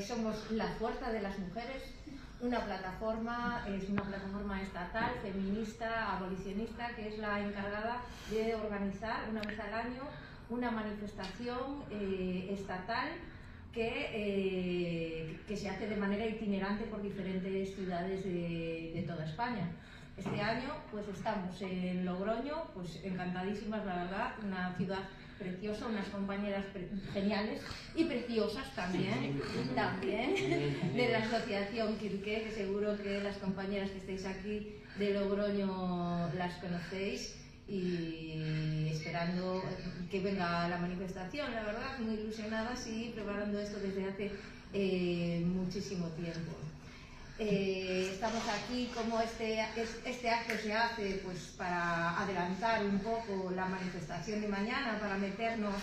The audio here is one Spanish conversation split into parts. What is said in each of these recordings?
somos La Fuerza de las Mujeres, es una plataforma estatal, feminista, abolicionista, que es la encargada de organizar una vez al año una manifestación estatal que se hace de manera itinerante por diferentes ciudades de toda España. Este año pues estamos en Logroño, pues encantadísimas, la verdad, una ciudad preciosa, unas compañeras geniales y preciosas también de la asociación Quirqué, que seguro que las compañeras que estáis aquí de Logroño las conocéis, y esperando que venga la manifestación, la verdad, muy ilusionadas y preparando esto desde hace muchísimo tiempo. Estamos aquí, como este acto se hace pues para adelantar un poco la manifestación de mañana, para meternos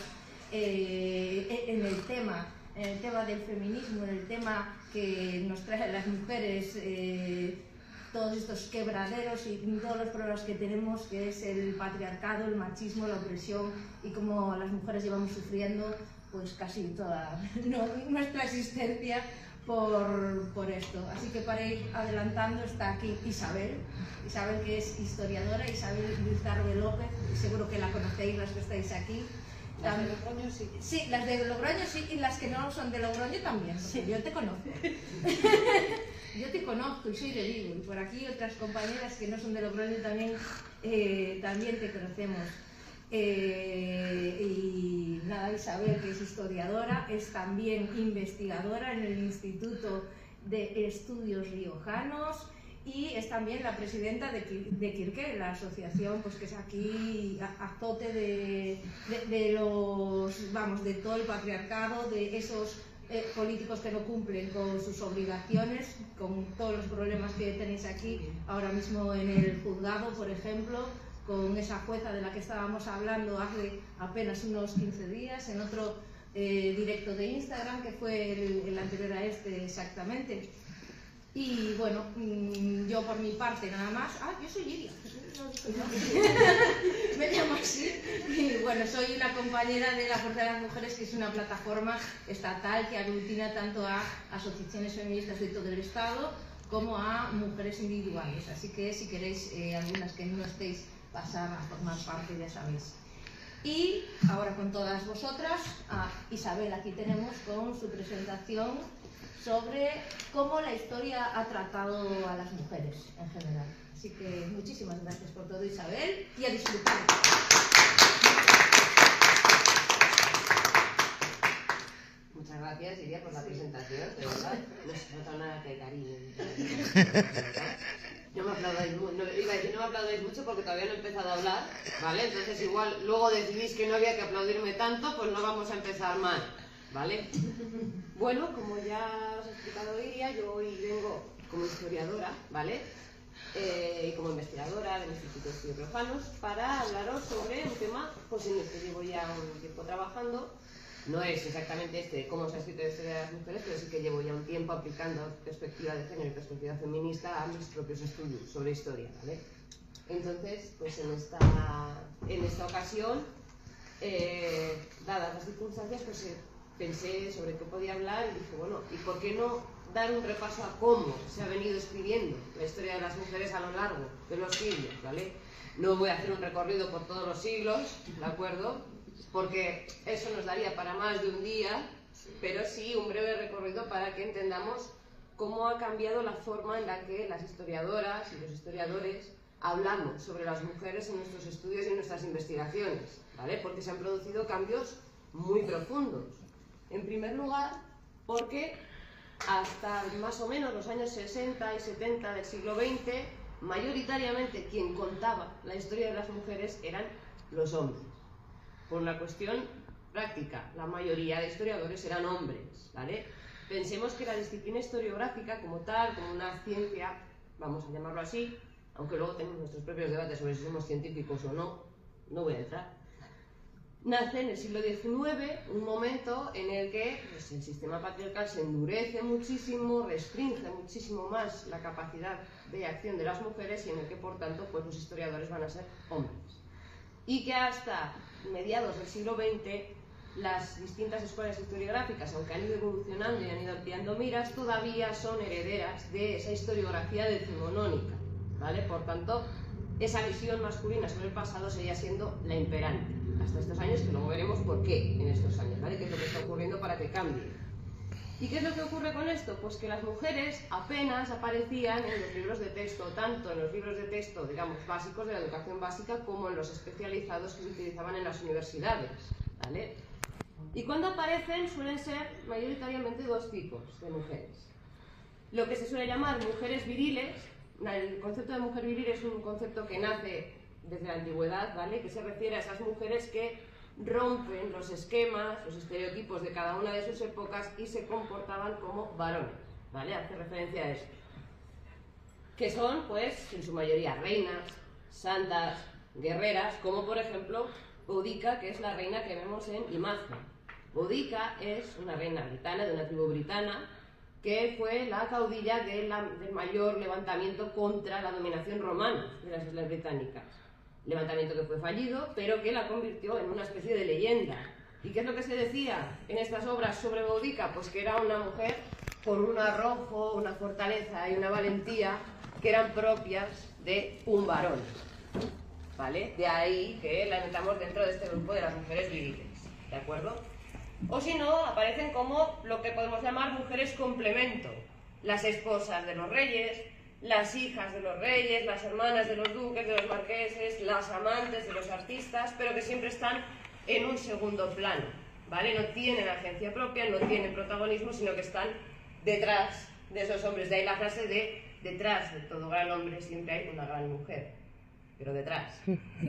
en el tema del feminismo, en el tema que nos trae a las mujeres, todos estos quebraderos y todos los problemas que tenemos, que es el patriarcado, el machismo, la opresión, y cómo las mujeres llevamos sufriendo pues casi toda nuestra existencia por esto. Así que para ir adelantando está aquí Isabel, que es historiadora, Isabel Lizarbe López, seguro que la conocéis las que estáis aquí. ¿Las de Logroño sí? Sí, las de Logroño sí, y las que no son de Logroño también, sí. Yo te conozco. Yo te conozco y soy de Vigo, y por aquí otras compañeras que no son de Logroño también te conocemos. Y nada, Isabel, que es historiadora, es también investigadora en el Instituto de Estudios Riojanos y es también la presidenta de Quirqué, la asociación pues que es aquí azote de todo el patriarcado, de esos políticos que no cumplen con sus obligaciones, con todos los problemas que tenéis aquí ahora mismo en el juzgado, por ejemplo, con esa jueza de la que estábamos hablando hace apenas unos 15 días, en otro directo de Instagram, que fue el anterior a este exactamente. Y bueno, yo por mi parte nada más. Yo soy Lidia. Me llamo así. Y bueno, soy una compañera de La Fuerza de las Mujeres, que es una plataforma estatal que aglutina tanto a asociaciones feministas de todo el Estado como a mujeres individuales. Así que si queréis, algunas que no estéis, pasar a formar parte, ya sabéis. Y ahora con todas vosotras, a Isabel aquí tenemos con su presentación sobre cómo la historia ha tratado a las mujeres en general. Así que muchísimas gracias por todo, Isabel, y a disfrutar. Muchas gracias, Iria, por la presentación, de verdad. No se nota nada de cariño. No me aplaudáis mucho porque todavía no he empezado a hablar, ¿vale? Entonces igual luego decidís que no había que aplaudirme tanto, pues no vamos a empezar mal, ¿vale? Bueno, como ya os ha explicado Iria, yo hoy vengo como historiadora, ¿vale? Y como investigadora del Instituto de Estudios Riojanos para hablaros sobre un tema pues, en el que llevo ya un tiempo trabajando. No es exactamente este, cómo se ha escrito la historia de las mujeres, pero sí que llevo ya un tiempo aplicando perspectiva de género y perspectiva feminista a mis propios estudios sobre historia, ¿vale? Entonces, pues en esta ocasión, dadas las circunstancias, pues pensé sobre qué podía hablar y dije, bueno, ¿y por qué no dar un repaso a cómo se ha venido escribiendo la historia de las mujeres a lo largo de los siglos, ¿vale? No voy a hacer un recorrido por todos los siglos, ¿de acuerdo? Porque eso nos daría para más de un día, pero sí un breve recorrido para que entendamos cómo ha cambiado la forma en la que las historiadoras y los historiadores hablamos sobre las mujeres en nuestros estudios y en nuestras investigaciones, ¿vale? Porque se han producido cambios muy profundos. En primer lugar, porque hasta más o menos los años 60 y 70 del siglo XX, mayoritariamente quien contaba la historia de las mujeres eran los hombres. Por una cuestión práctica, la mayoría de historiadores eran hombres, ¿vale? Pensemos que la disciplina historiográfica como tal, como una ciencia, vamos a llamarlo así, aunque luego tenemos nuestros propios debates sobre si somos científicos o no, no voy a entrar, nace en el siglo XIX, un momento en el que pues, el sistema patriarcal se endurece muchísimo, restringe muchísimo más la capacidad de acción de las mujeres y en el que, por tanto, pues, los historiadores van a ser hombres. Y que hasta mediados del siglo XX las distintas escuelas historiográficas, aunque han ido evolucionando y han ido ampliando miras, todavía son herederas de esa historiografía decimonónica, ¿vale? Por tanto, esa visión masculina sobre el pasado seguía siendo la imperante hasta estos años, que luego veremos por qué en estos años, ¿vale? ¿Qué es lo que está ocurriendo para que cambie? ¿Y qué es lo que ocurre con esto? Pues que las mujeres apenas aparecían en los libros de texto, tanto en los libros de texto, digamos, básicos de la educación básica, como en los especializados que se utilizaban en las universidades, ¿vale? Y cuando aparecen suelen ser mayoritariamente dos tipos de mujeres. Lo que se suele llamar mujeres viriles. El concepto de mujer viril es un concepto que nace desde la antigüedad, ¿vale? Que se refiere a esas mujeres que rompen los esquemas, los estereotipos de cada una de sus épocas y se comportaban como varones, ¿vale? Hace referencia a esto. Que son, pues, en su mayoría reinas, santas, guerreras, como por ejemplo Boudica, que es la reina que vemos en imagen. Boudica es una reina britana, de una tribu britana, que fue la caudilla del mayor levantamiento contra la dominación romana de las Islas Británicas. Levantamiento que fue fallido, pero que la convirtió en una especie de leyenda. ¿Y qué es lo que se decía en estas obras sobre Boudica? Pues que era una mujer con un arrojo, una fortaleza y una valentía que eran propias de un varón, ¿vale? De ahí que la metamos dentro de este grupo de las mujeres viriles, ¿de acuerdo? O si no, aparecen como lo que podemos llamar mujeres complemento, las esposas de los reyes, las hijas de los reyes, las hermanas de los duques, de los marqueses, las amantes de los artistas, pero que siempre están en un segundo plano, ¿vale? No tienen agencia propia, no tienen protagonismo, sino que están detrás de esos hombres. De ahí la frase de detrás de todo gran hombre siempre hay una gran mujer, pero detrás,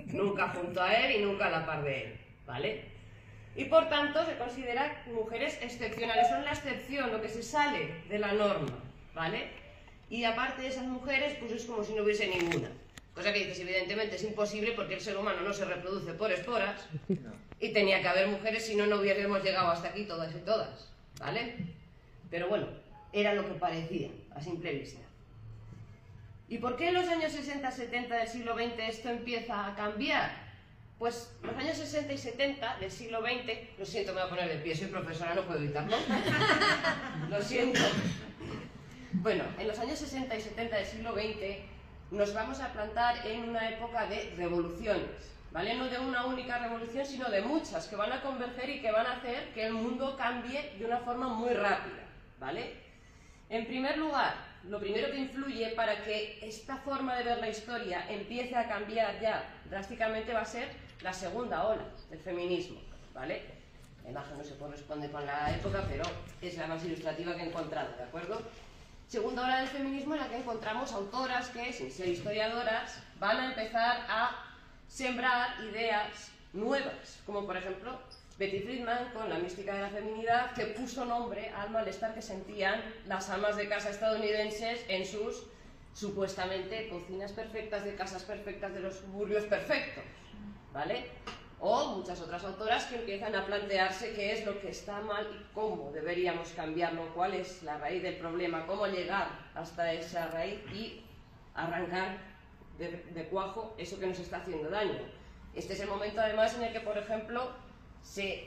nunca junto a él y nunca a la par de él, ¿vale? Y por tanto se consideran mujeres excepcionales, son la excepción, lo que se sale de la norma, ¿vale? Y aparte de esas mujeres, pues es como si no hubiese ninguna. Cosa que dices, evidentemente es imposible porque el ser humano no se reproduce por esporas y tenía que haber mujeres, si no, no hubiéramos llegado hasta aquí todas y todas, ¿vale? Pero bueno, era lo que parecía, a simple vista. ¿Y por qué en los años 60-70 del siglo XX esto empieza a cambiar? Pues los años 60 y 70 del siglo XX, lo siento, me voy a poner de pie, soy profesora, no puedo evitarlo. Lo siento. Bueno, en los años 60 y 70 del siglo XX nos vamos a plantar en una época de revoluciones, ¿vale? No de una única revolución, sino de muchas que van a converger y que van a hacer que el mundo cambie de una forma muy rápida, ¿vale? En primer lugar, lo primero que influye para que esta forma de ver la historia empiece a cambiar ya drásticamente va a ser la segunda ola del feminismo, ¿vale? La imagen no se corresponde con la época, pero es la más ilustrativa que he encontrado, ¿de acuerdo? Segunda ola del feminismo en la que encontramos autoras que, sin ser historiadoras, van a empezar a sembrar ideas nuevas, como por ejemplo Betty Friedan con la mística de la feminidad, que puso nombre al malestar que sentían las amas de casa estadounidenses en sus supuestamente cocinas perfectas, de casas perfectas, de los suburbios perfectos, ¿vale? O muchas otras autoras que empiezan a plantearse qué es lo que está mal y cómo deberíamos cambiarlo, cuál es la raíz del problema, cómo llegar hasta esa raíz y arrancar de cuajo eso que nos está haciendo daño. Este es el momento además en el que, por ejemplo, se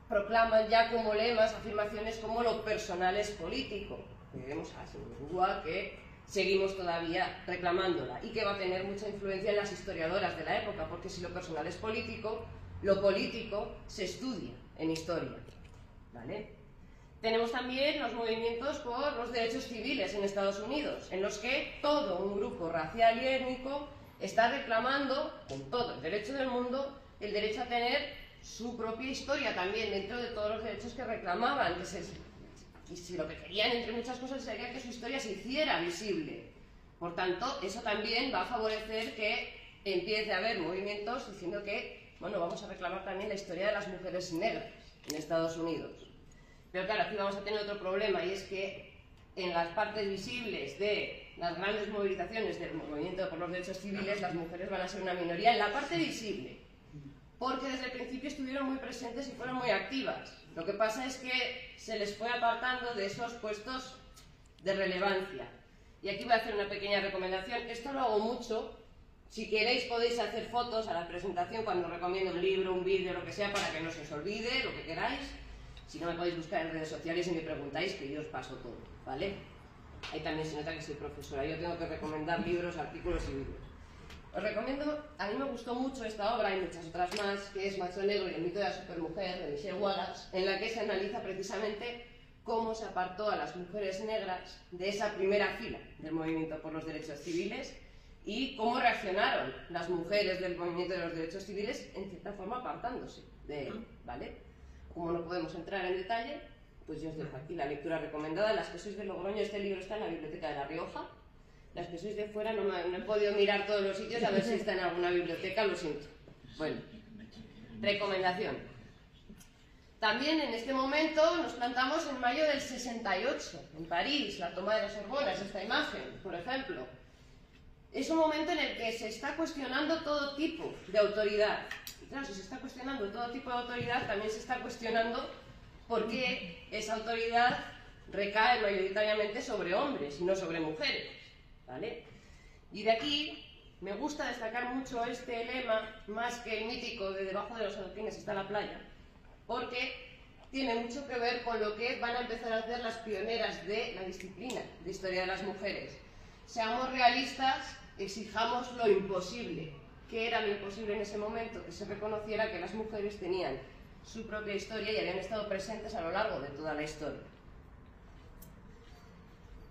proclaman ya como lemas afirmaciones como lo personal es político. Vemos a Simone de Beauvoir que seguimos todavía reclamándola y que va a tener mucha influencia en las historiadoras de la época, porque si lo personal es político, lo político se estudia en historia, ¿vale? Tenemos también los movimientos por los derechos civiles en Estados Unidos, en los que todo un grupo racial y étnico está reclamando, con todo el derecho del mundo, el derecho a tener su propia historia también dentro de todos los derechos que reclamaban, y si lo que querían, entre muchas cosas, sería que su historia se hiciera visible. Por tanto, eso también va a favorecer que empiece a haber movimientos diciendo que, bueno, vamos a reclamar también la historia de las mujeres negras en Estados Unidos. Pero claro, aquí vamos a tener otro problema, y es que en las partes visibles de las grandes movilizaciones del movimiento por los derechos civiles, las mujeres van a ser una minoría en la parte visible, porque desde el principio estuvieron muy presentes y fueron muy activas. Lo que pasa es que se les fue apartando de esos puestos de relevancia. Y aquí voy a hacer una pequeña recomendación. Esto lo hago mucho Si queréis podéis hacer fotos a la presentación cuando recomiendo un libro, un vídeo, lo que sea, para que no se os olvide, lo que queráis. Si no, me podéis buscar en redes sociales y me preguntáis, que yo os paso todo, ¿vale? Ahí también se nota que soy profesora, yo tengo que recomendar libros, artículos y vídeos. Os recomiendo, a mí me gustó mucho esta obra y muchas otras más, que es Macho Negro y el mito de la supermujer, de Michelle Wallace, en la que se analiza precisamente cómo se apartó a las mujeres negras de esa primera fila del movimiento por los derechos civiles y cómo reaccionaron las mujeres del movimiento de los derechos civiles, en cierta forma apartándose de él, ¿vale? Como no podemos entrar en detalle, pues yo os dejo aquí la lectura recomendada. Las que sois de Logroño, este libro está en la Biblioteca de La Rioja. Las que sois de fuera no he podido mirar todos los sitios a ver si está en alguna biblioteca, lo siento. Bueno, recomendación. También en este momento nos plantamos en mayo del 68, en París, la toma de la Sorbona, es esta imagen, por ejemplo. Es un momento en el que se está cuestionando todo tipo de autoridad. Y claro, si se está cuestionando todo tipo de autoridad, también se está cuestionando por qué esa autoridad recae mayoritariamente sobre hombres y no sobre mujeres, ¿vale? Y de aquí me gusta destacar mucho este lema, más que el mítico de debajo de los adoquines está la playa, porque tiene mucho que ver con lo que van a empezar a hacer las pioneras de la disciplina de historia de las mujeres. Seamos realistas, exijamos lo imposible. ¿Qué era lo imposible en ese momento? Que se reconociera que las mujeres tenían su propia historia y habían estado presentes a lo largo de toda la historia.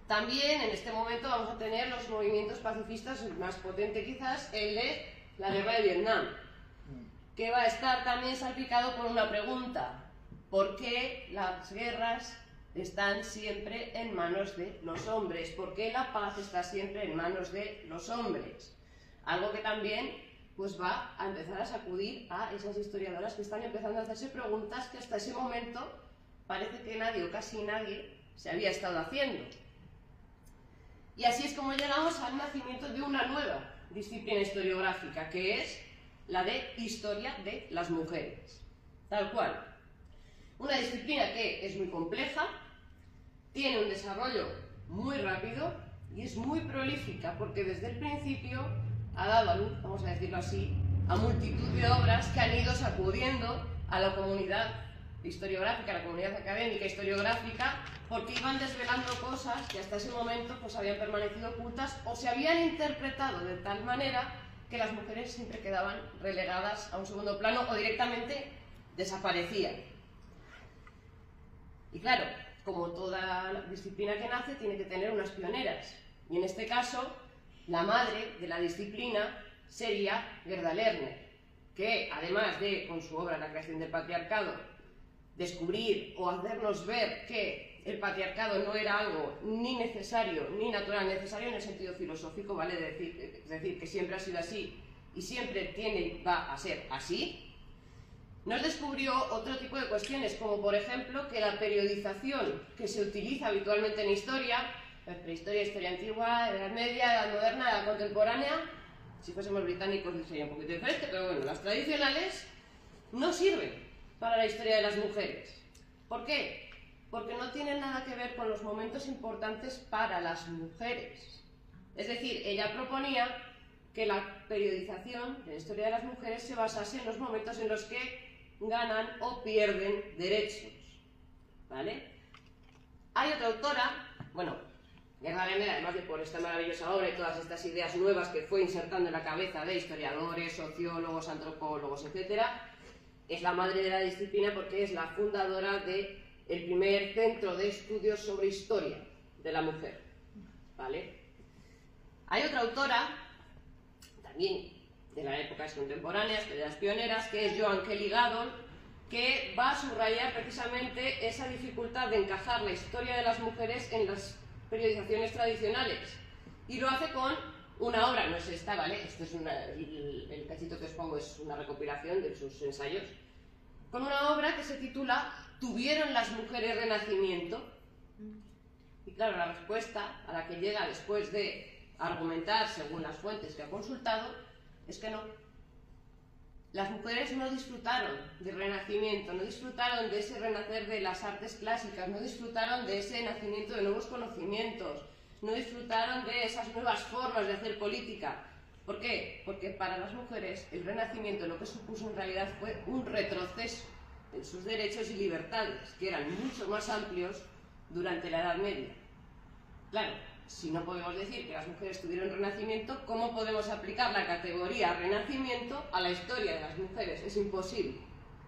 También en este momento vamos a tener los movimientos pacifistas, el más potente quizás, el de la guerra de Vietnam, que va a estar también salpicado por una pregunta: ¿por qué las guerras están siempre en manos de los hombres? ¿Por qué la paz está siempre en manos de los hombres? Algo que también pues va a empezar a sacudir a esas historiadoras que están empezando a hacerse preguntas que hasta ese momento parece que nadie o casi nadie se había estado haciendo. Y así es como llegamos al nacimiento de una nueva disciplina historiográfica, que es la de historia de las mujeres. Tal cual. Una disciplina que es muy compleja, tiene un desarrollo muy rápido y es muy prolífica, porque desde el principio ha dado a luz, vamos a decirlo así, a multitud de obras que han ido sacudiendo a la comunidad historiográfica, a la comunidad académica historiográfica, porque iban desvelando cosas que hasta ese momento pues habían permanecido ocultas o se habían interpretado de tal manera que las mujeres siempre quedaban relegadas a un segundo plano o directamente desaparecían. Y claro, como toda disciplina que nace, tiene que tener unas pioneras. Y en este caso, la madre de la disciplina sería Gerda Lerner, que además de, con su obra La creación del patriarcado, descubrir o hacernos ver que el patriarcado no era algo ni necesario ni natural, necesario en el sentido filosófico, ¿vale? Es decir, que siempre ha sido así y siempre va a ser así, nos descubrió otro tipo de cuestiones, como por ejemplo que la periodización que se utiliza habitualmente en historia, prehistoria, historia antigua, edad media, edad moderna, edad contemporánea, si fuésemos británicos sería un poquito diferente, pero bueno, las tradicionales no sirven para la historia de las mujeres. ¿Por qué? Porque no tienen nada que ver con los momentos importantes para las mujeres. Es decir, ella proponía que la periodización de la historia de las mujeres se basase en los momentos en los que ganan o pierden derechos, ¿vale? Hay otra autora, bueno, Gerda Lerner, además de por esta maravillosa obra y todas estas ideas nuevas que fue insertando en la cabeza de historiadores, sociólogos, antropólogos, etc., es la madre de la disciplina porque es la fundadora del primer centro de estudios sobre historia de la mujer, ¿vale? Hay otra autora, también de las épocas contemporáneas, de las pioneras, que es Joan Kelly Gadol, que va a subrayar precisamente esa dificultad de encajar la historia de las mujeres en las periodizaciones tradicionales. Y lo hace con una obra, no es esta, ¿vale? Esto es el cachito que os pongo es una recopilación de sus ensayos, con una obra que se titula ¿Tuvieron las mujeres renacimiento? Y claro, la respuesta a la que llega después de argumentar según las fuentes que ha consultado es que no. Las mujeres no disfrutaron del Renacimiento, no disfrutaron de ese renacer de las artes clásicas, no disfrutaron de ese nacimiento de nuevos conocimientos, no disfrutaron de esas nuevas formas de hacer política. ¿Por qué? Porque para las mujeres el Renacimiento lo que supuso en realidad fue un retroceso en sus derechos y libertades, que eran mucho más amplios durante la Edad Media. Claro, si no podemos decir que las mujeres tuvieron Renacimiento, ¿cómo podemos aplicar la categoría Renacimiento a la historia de las mujeres? Es imposible.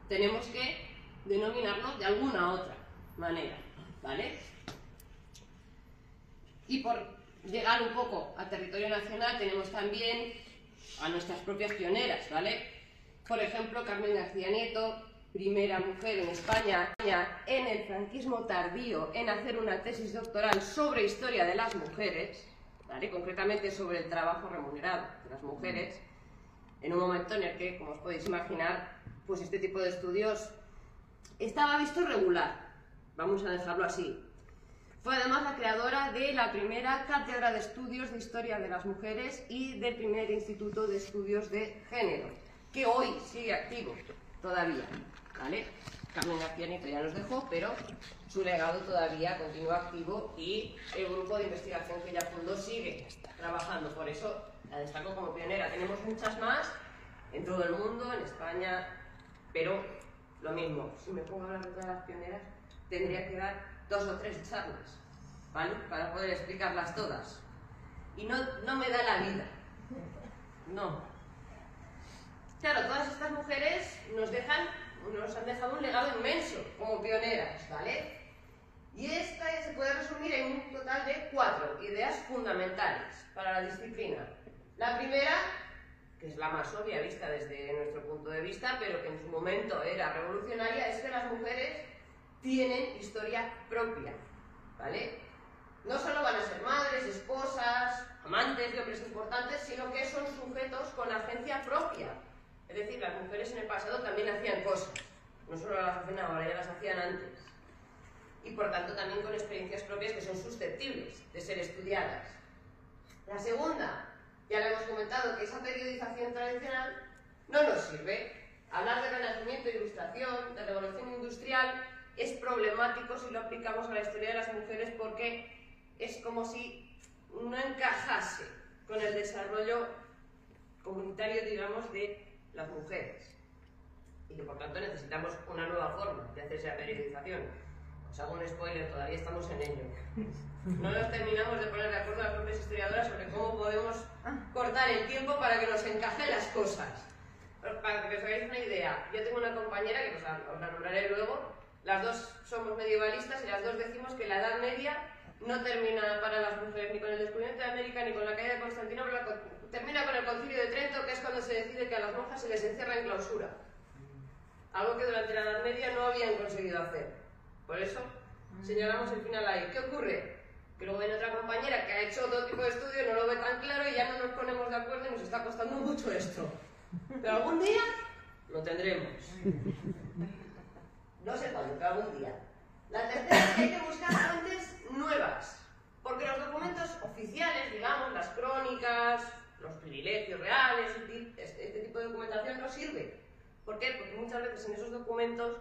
Tenemos que denominarlo de alguna otra manera, ¿vale? Y por llegar un poco a territorio nacional tenemos también a nuestras propias pioneras, ¿vale? Por ejemplo, Carmen García Nieto, primera mujer en España en el franquismo tardío en hacer una tesis doctoral sobre historia de las mujeres, ¿vale? Concretamente sobre el trabajo remunerado de las mujeres, en un momento en el que, como os podéis imaginar, pues este tipo de estudios estaba visto regular, vamos a dejarlo así. Fue además la creadora de la primera cátedra de estudios de historia de las mujeres y del primer instituto de estudios de género, que hoy sigue activo todavía, ¿vale? Carmen García Nieto ya nos dejó, pero su legado todavía continúa activo y el grupo de investigación que ella fundó sigue trabajando, por eso la destaco como pionera. Tenemos muchas más en todo el mundo, en España, pero lo mismo, si me pongo a hablar de todas las pioneras, tendría que dar 2 o 3 charlas, ¿vale? Para poder explicarlas todas. Y no me da la vida. No. Claro, todas estas mujeres nos han dejado un legado inmenso como pioneras, ¿vale? Y esta se puede resumir en un total de 4 ideas fundamentales para la disciplina. La primera, que es la más obvia vista desde nuestro punto de vista, pero que en su momento era revolucionaria, es que las mujeres tienen historia propia, ¿vale? No solo van a ser madres, esposas, amantes de hombres importantes, sino que son sujetos con agencia propia. Es decir, las mujeres en el pasado también hacían cosas, no solo las hacen ahora, ya las hacían antes. Y por tanto también con experiencias propias que son susceptibles de ser estudiadas. La segunda, ya le hemos comentado que esa periodización tradicional no nos sirve. Hablar de Renacimiento, de Ilustración, de Revolución Industrial es problemático si lo aplicamos a la historia de las mujeres porque es como si no encajase con el desarrollo comunitario, digamos, de las mujeres. Y que por tanto necesitamos una nueva forma de hacer esa periodización. Os hago un spoiler, todavía estamos en ello. No nos terminamos de poner de acuerdo las propias historiadoras sobre cómo podemos cortar el tiempo para que nos encajen las cosas. Para que os hagáis una idea, yo tengo una compañera, que os la nombraré luego, las dos somos medievalistas y las dos decimos que la Edad Media no termina para las mujeres ni con el descubrimiento de América ni con la caída de Constantinopla, termina con el Concilio de Trento, que es cuando se decide que a las monjas se les encierra en clausura. Algo que durante la Edad Media no habían conseguido hacer. Por eso señalamos el final ahí. ¿Qué ocurre? Que luego viene otra compañera que ha hecho otro tipo de estudio, no lo ve tan claro y ya no nos ponemos de acuerdo y nos está costando mucho esto. Pero algún día lo tendremos. No sé cuándo, pero algún día. La tercera es que hay que buscar fuentes nuevas, porque los documentos oficiales, digamos, las crónicas, los privilegios reales, este tipo de documentación no sirve. ¿Por qué? Porque muchas veces en esos documentos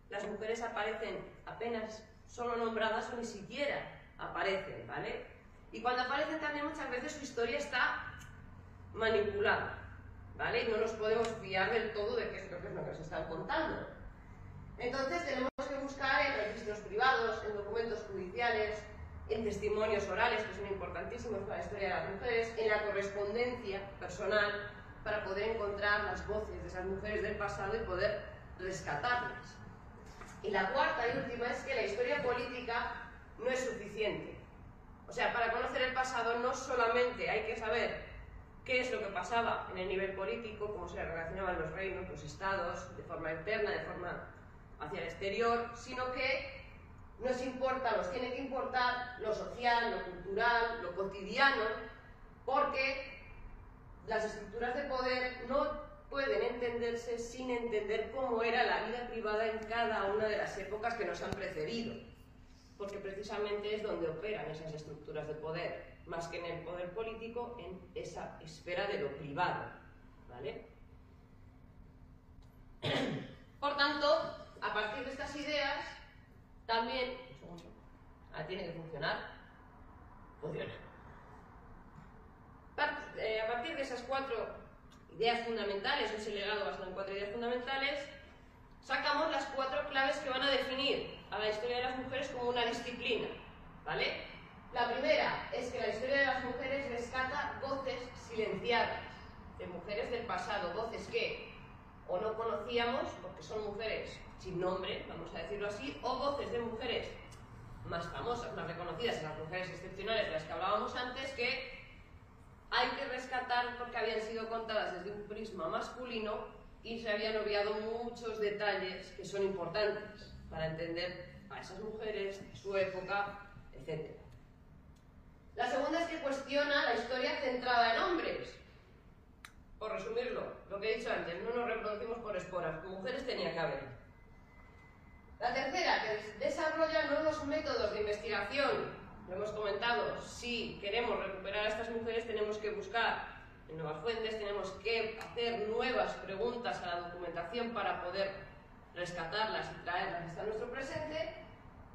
las mujeres aparecen apenas solo nombradas o ni siquiera aparecen, ¿vale? Y cuando aparecen también muchas veces su historia está manipulada, ¿vale? Y no nos podemos fiar del todo de qué es lo que nos están contando. Entonces tenemos que buscar en registros privados, en documentos judiciales, en testimonios orales, que son importantísimos para la historia de las mujeres, en la correspondencia personal, para poder encontrar las voces de esas mujeres del pasado y poder rescatarlas. Y la cuarta y última es que la historia política no es suficiente. O sea, para conocer el pasado no solamente hay que saber qué es lo que pasaba en el nivel político, cómo se relacionaban los reinos, los estados, de forma interna, de forma hacia el exterior, sino que nos tiene que importar lo social, lo cultural, lo cotidiano, porque las estructuras de poder no pueden entenderse sin entender cómo era la vida privada en cada una de las épocas que nos han precedido, porque precisamente es donde operan esas estructuras de poder, más que en el poder político, en esa esfera de lo privado, ¿vale? Por tanto, a partir de estas ideas, también... Un segundo. Tiene que funcionar. Funciona. a partir de esas 4 ideas fundamentales, ese legado basado en 4 ideas fundamentales, sacamos las 4 claves que van a definir a la historia de las mujeres como una disciplina, ¿vale? La primera es que la historia de las mujeres rescata voces silenciadas de mujeres del pasado, voces que o no conocíamos porque son mujeres sin nombre, vamos a decirlo así, o voces de mujeres más famosas, más reconocidas, las mujeres excepcionales de las que hablábamos antes, que hay que rescatar porque habían sido contadas desde un prisma masculino y se habían obviado muchos detalles que son importantes para entender a esas mujeres, su época, etc. La segunda es que cuestiona la historia centrada en hombres. Por resumirlo, lo que he dicho antes, no nos reproducimos por esporas, mujeres tenía que haber. La tercera, que desarrolla nuevos métodos de investigación. Lo hemos comentado, si queremos recuperar a estas mujeres tenemos que buscar en nuevas fuentes, tenemos que hacer nuevas preguntas a la documentación para poder rescatarlas y traerlas hasta nuestro presente.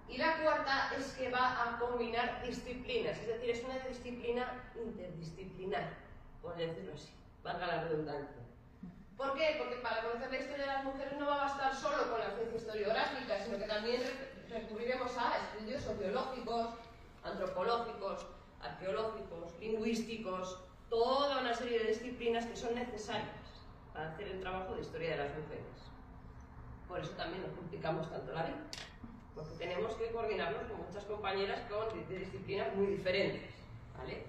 Y la cuarta es que va a combinar disciplinas, es decir, es una disciplina interdisciplinar, por decirlo así, valga la redundancia. ¿Por qué? Porque para conocer la historia de las mujeres no va a bastar solo con la ciencia historiográfica, sino que también recurriremos a estudios sociológicos, antropológicos, arqueológicos, lingüísticos, toda una serie de disciplinas que son necesarias para hacer el trabajo de historia de las mujeres. Por eso también nos complicamos tanto la vida, porque tenemos que coordinarnos con muchas compañeras de disciplinas muy diferentes, ¿vale?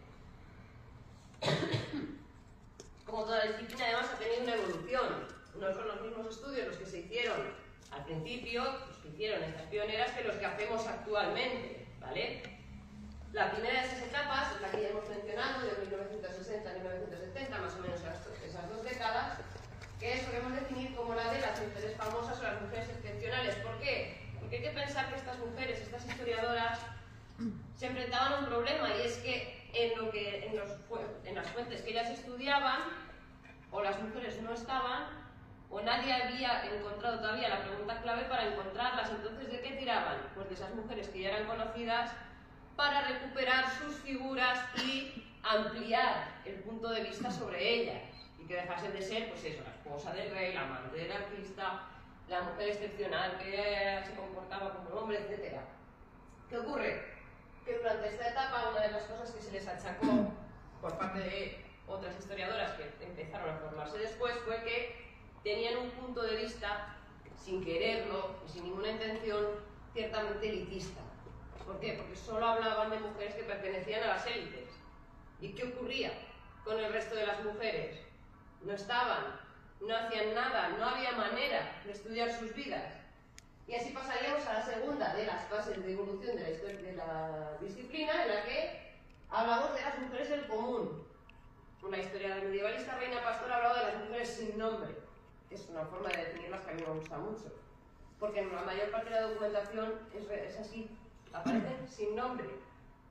Como toda disciplina, además, ha tenido una evolución. No son los mismos estudios los que se hicieron al principio, los que hicieron estas pioneras, que los que hacemos actualmente, ¿vale? La primera de esas etapas es la que ya hemos mencionado, de 1960 a 1970, más o menos esas 2 décadas, que solemos definir como la de las mujeres famosas o las mujeres excepcionales. ¿Por qué? Porque hay que pensar que estas mujeres, estas historiadoras, se enfrentaban a un problema, y es que en las fuentes que ellas estudiaban, o las mujeres no estaban, o nadie había encontrado todavía la pregunta clave para encontrarlas. Entonces, ¿de qué tiraban? Pues de esas mujeres que ya eran conocidas, para recuperar sus figuras y ampliar el punto de vista sobre ellas, y que dejasen de ser, pues eso, la esposa del rey, la amante del artista, la mujer excepcional que se comportaba como un hombre, etc. ¿Qué ocurre? Que durante esta etapa una de las cosas que se les achacó por parte de otras historiadoras que empezaron a formarse después fue que tenían un punto de vista, sin quererlo y sin ninguna intención, ciertamente elitista. ¿Por qué? Porque solo hablaban de mujeres que pertenecían a las élites. ¿Y qué ocurría con el resto de las mujeres? No estaban, no hacían nada, no había manera de estudiar sus vidas. Y así pasaríamos a la segunda de las fases de evolución de la historia de la disciplina, en la que hablamos de las mujeres del común. Una historia medievalista, Reina Pastor, hablaba de las mujeres sin nombre, que es una forma de definirlas que a mí me gusta mucho, porque en la mayor parte de la documentación es así, aparecen sin nombre,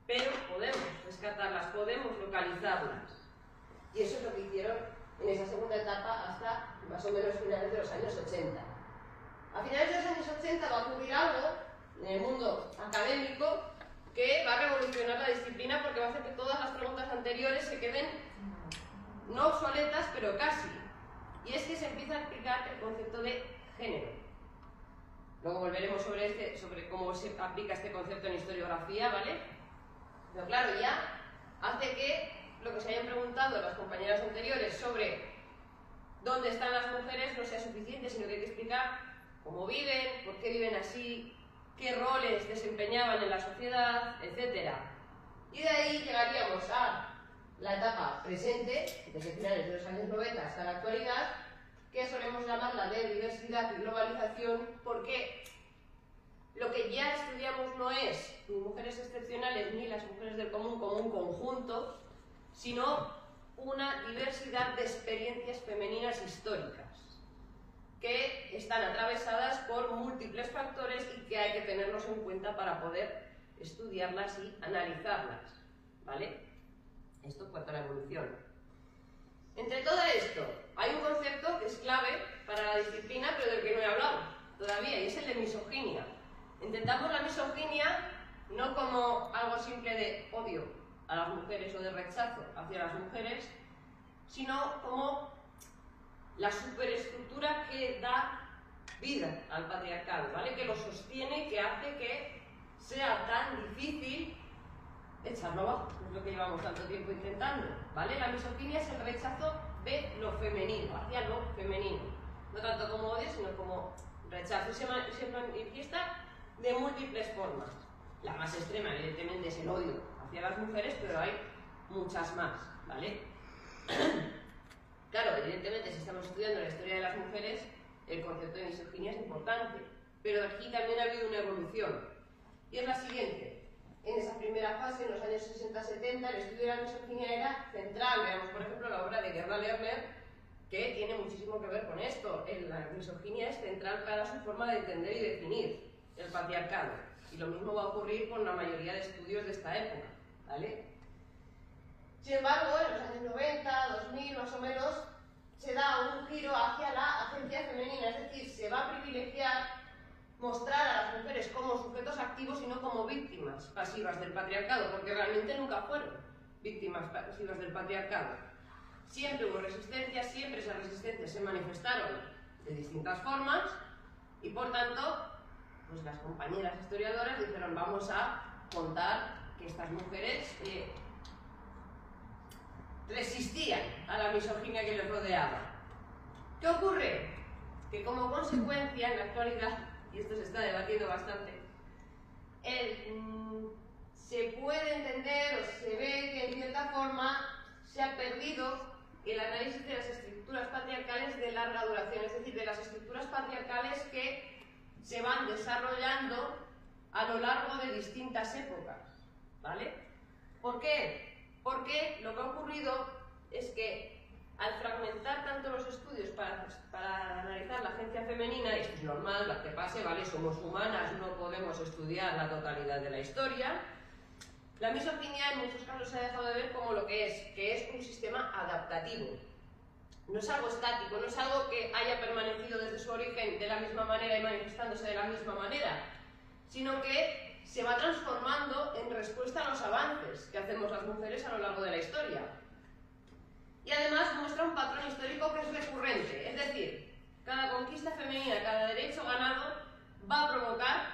pero podemos rescatarlas, podemos localizarlas. Y eso es lo que hicieron en esa segunda etapa hasta más o menos finales de los años 80. A finales de los años 80 va a ocurrir algo en el mundo académico que va a revolucionar la disciplina, porque va a hacer que todas las preguntas anteriores se queden no obsoletas, pero casi. Y es que se empieza a explicar el concepto de género. Luego volveremos sobre cómo se aplica este concepto en historiografía, ¿vale? Pero claro, ya hace que lo que se hayan preguntado las compañeras anteriores sobre dónde están las mujeres no sea suficiente, sino que hay que explicar cómo viven, por qué viven así, qué roles desempeñaban en la sociedad, etc. Y de ahí llegaríamos a la etapa presente, desde finales de los años 90 hasta la actualidad, que solemos llamarla de diversidad y globalización, porque lo que ya estudiamos no es ni mujeres excepcionales ni las mujeres del común como un conjunto, sino una diversidad de experiencias femeninas históricas que están atravesadas por múltiples factores y que hay que tenerlos en cuenta para poder estudiarlas y analizarlas, ¿vale? Esto en cuanto a la evolución. Entre todo esto, hay un concepto que es clave para la disciplina, pero del que no he hablado todavía, y es el de misoginia. Intentamos la misoginia no como algo simple de odio a las mujeres o de rechazo hacia las mujeres, sino como la superestructura que da vida al patriarcado, ¿vale? Que lo sostiene, que hace que sea tan difícil echarlo abajo, es lo que llevamos tanto tiempo intentando, ¿vale? La misoginia es el rechazo de lo femenino, hacia lo femenino, no tanto como odio, sino como rechazo, y se manifiesta de múltiples formas. La más extrema, evidentemente, es el odio hacia las mujeres, pero hay muchas más, ¿vale? Claro, evidentemente, si estamos estudiando la historia de las mujeres, el concepto de misoginia es importante, pero aquí también ha habido una evolución, y es la siguiente. En esa primera fase, en los años 60-70, el estudio de la misoginia era central. Veamos, por ejemplo, la obra de Gerda Lerner, que tiene muchísimo que ver con esto. La misoginia es central para su forma de entender y definir el patriarcado. Y lo mismo va a ocurrir con la mayoría de estudios de esta época, ¿vale? Sin embargo, en los años 90, 2000 más o menos, se da un giro hacia la agencia femenina, es decir, se va a privilegiar mostrar a las mujeres como sujetos activos y no como víctimas pasivas del patriarcado, porque realmente nunca fueron víctimas pasivas del patriarcado. Siempre hubo resistencia, siempre esas resistencias se manifestaron de distintas formas y por tanto, pues las compañeras historiadoras dijeron vamos a contar que estas mujeres resistían a la misoginia que les rodeaba. ¿Qué ocurre? Que como consecuencia en la actualidad, y esto se está debatiendo bastante, se puede entender o se ve que en cierta forma se ha perdido el análisis de las estructuras patriarcales de larga duración, es decir, de las estructuras patriarcales que se van desarrollando a lo largo de distintas épocas, ¿vale? ¿Por qué? Porque lo que ha ocurrido es que al fragmentar tanto los estudios para analizar la agencia femenina, esto es normal, la que pase, ¿vale? Somos humanas, no podemos estudiar la totalidad de la historia. La misoginia en muchos casos se ha dejado de ver como lo que es un sistema adaptativo. No es algo estático, no es algo que haya permanecido desde su origen de la misma manera y manifestándose de la misma manera, sino que se va transformando en respuesta a los avances que hacemos las mujeres a lo largo de la historia. Y además muestra un patrón histórico que es recurrente, es decir, cada conquista femenina, cada derecho ganado va a provocar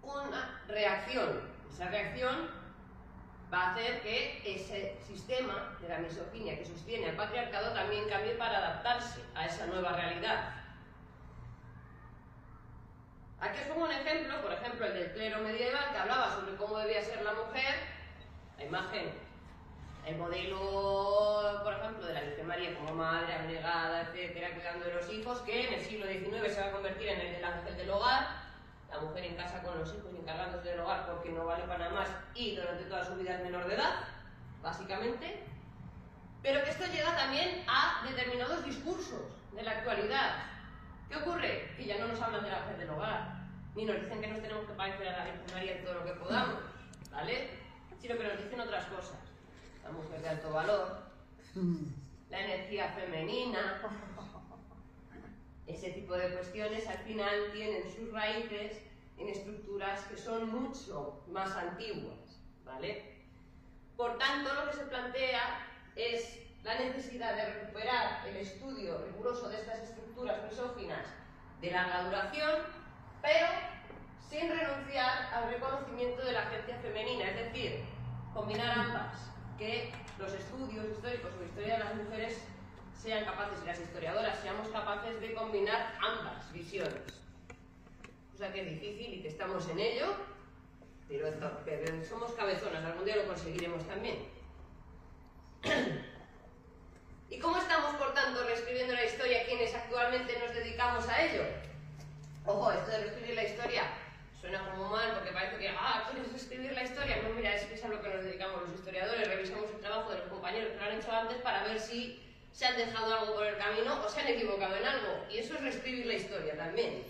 una reacción. Esa reacción va a hacer que ese sistema de la misoginia que sostiene al patriarcado también cambie para adaptarse a esa nueva realidad. Aquí os pongo un ejemplo, por ejemplo el del clero medieval, que hablaba sobre cómo debía ser la mujer. La imagen, el modelo, por ejemplo, de la Virgen María como madre, abnegada, etcétera, cuidando de los hijos, que en el siglo XIX se va a convertir en el ángel del hogar, la mujer en casa con los hijos y encargándose del hogar porque no vale para nada más y durante toda su vida es menor de edad, básicamente. Pero que esto llega también a determinados discursos de la actualidad. ¿Qué ocurre? Que ya no nos hablan del ángel del hogar, ni nos dicen que nos tenemos que parecer a la Virgen María en todo lo que podamos, ¿vale? Sino que nos dicen otras cosas. La mujer de alto valor, la energía femenina, ese tipo de cuestiones al final tienen sus raíces en estructuras que son mucho más antiguas, ¿vale? Por tanto, lo que se plantea es la necesidad de recuperar el estudio riguroso de estas estructuras misóginas de larga duración, pero sin renunciar al reconocimiento de la agencia femenina, es decir, combinar ambas, que los estudios históricos o historia de las mujeres sean capaces, y las historiadoras seamos capaces de combinar ambas visiones. Cosa que es difícil y que estamos en ello, pero somos cabezonas, algún día lo conseguiremos también. ¿Y cómo estamos, por tanto, reescribiendo la historia quienes actualmente nos dedicamos a ello? Ojo, esto de reescribir la historia suena como mal porque parece que, ¿quieres reescribir la historia? No, mira, es que es a lo que nos dedicamos los historiadores, revisamos el trabajo de los compañeros que lo han hecho antes para ver si se han dejado algo por el camino o se han equivocado en algo. Y eso es reescribir la historia también.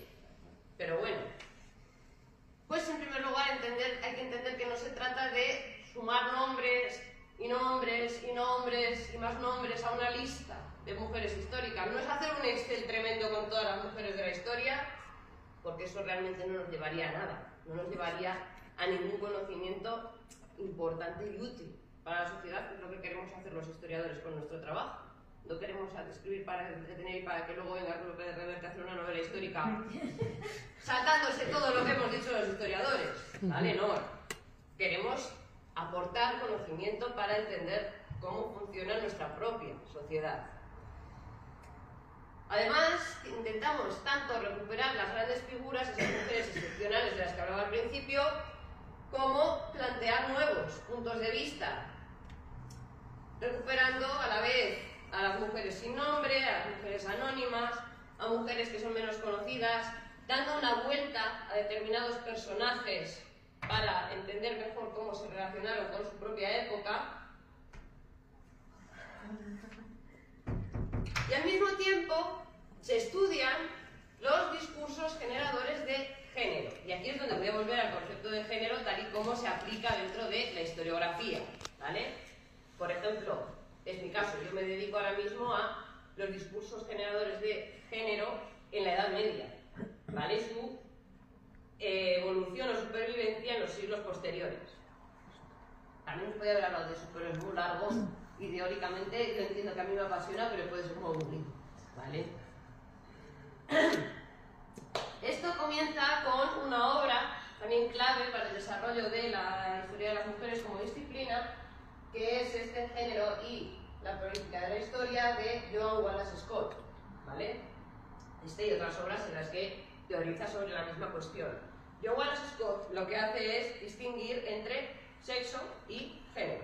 Pero bueno, pues en primer lugar hay que entender que no se trata de sumar nombres y nombres y nombres y más nombres a una lista de mujeres históricas. No es hacer un Excel tremendo con todas las mujeres de la historia, porque eso realmente no nos llevaría a nada, no nos llevaría a ningún conocimiento importante y útil para la sociedad, que es lo que queremos hacer los historiadores con nuestro trabajo. no queremos escribir para entretener y para que luego venga López Reverte a hacer una novela histórica saltándose todo lo que hemos dicho los historiadores, ¿vale? No, queremos aportar conocimiento para entender cómo funciona nuestra propia sociedad. Además, intentamos tanto recuperar las grandes figuras, esas mujeres excepcionales de las que hablaba al principio, como plantear nuevos puntos de vista, recuperando a la vez a las mujeres sin nombre, a las mujeres anónimas, a mujeres que son menos conocidas, dando una vuelta a determinados personajes para entender mejor cómo se relacionaron con su propia época. Y al mismo tiempo se estudian los discursos generadores de género. Y aquí es donde voy a volver al concepto de género tal y como se aplica dentro de la historiografía, ¿vale? Por ejemplo, es mi caso, yo me dedico ahora mismo a los discursos generadores de género en la Edad Media, ¿vale? Su evolución o supervivencia en los siglos posteriores. También os podría haber hablado de eso, pero es muy largo y teóricamente yo entiendo que a mí me apasiona, pero puede ser muy aburrido, ¿vale? Esto comienza con una obra también clave para el desarrollo de la historia de las mujeres como disciplina, que es este género y la política de la historia de Joan Wallace Scott, ¿vale? Este y otras obras en las que teoriza sobre la misma cuestión. Joan Wallace Scott lo que hace es distinguir entre sexo y género,